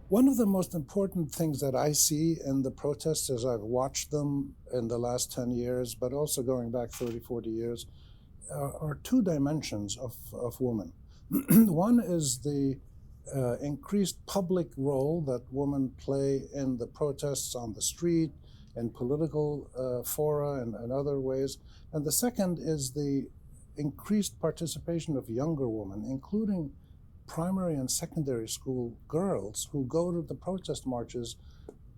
One of the most important things that I see in the protests as I've watched them in the last 10 years, but also going back 30, 40 years, are two dimensions of women. One is the increased public role that women play in the protests on the street, in political fora, and other ways. And the second is the increased participation of younger women, including primary and secondary school girls who go to the protest marches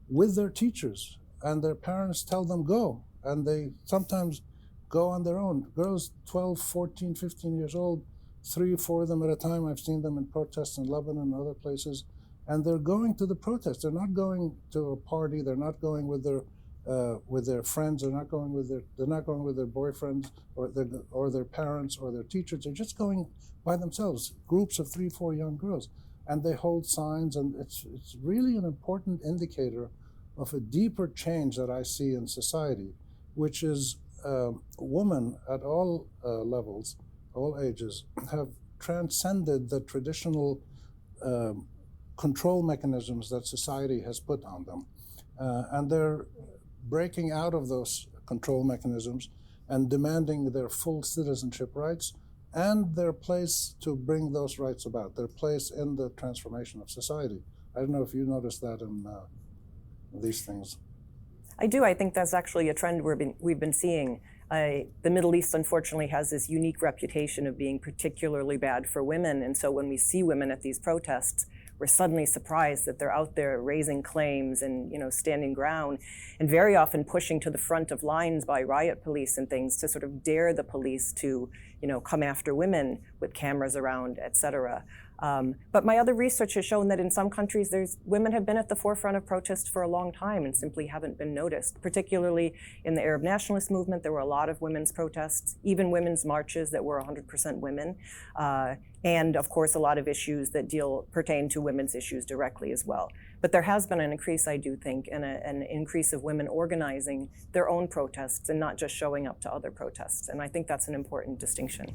with their teachers, and their parents tell them go, and they sometimes go on their own. Girls 12, 14, 15 years old, 3 or 4 of them at a time. I've seen them in protests in Lebanon and other places, and they're going to the protest. They're not going to a party. They're not going with their friends. They're not going with their boyfriends or their parents or their teachers. They're just going by themselves, groups of 3, 4 young girls, and they hold signs. And it's really an important indicator of a deeper change that I see in society, which is women at all levels, all ages, have transcended the traditional control mechanisms that society has put on them. And they're breaking out of those control mechanisms and demanding their full citizenship rights and their place to bring those rights about, their place in the transformation of society. I don't know if you noticed that in these things. I do. I think that's actually a trend we've been seeing. The Middle East, unfortunately, has this unique reputation of being particularly bad for women. And so when we see women at these protests, we're suddenly surprised that they're out there raising claims and standing ground, and very often pushing to the front of lines by riot police and things to sort of dare the police to come after women with cameras around, et cetera. But my other research has shown that in some countries, women have been at the forefront of protests for a long time and simply haven't been noticed. Particularly in the Arab nationalist movement, there were a lot of women's protests, even women's marches that were 100% women. And of course, a lot of issues that pertain to women's issues directly as well. But there has been an increase, I do think, and an increase of women organizing their own protests and not just showing up to other protests. And I think that's an important distinction.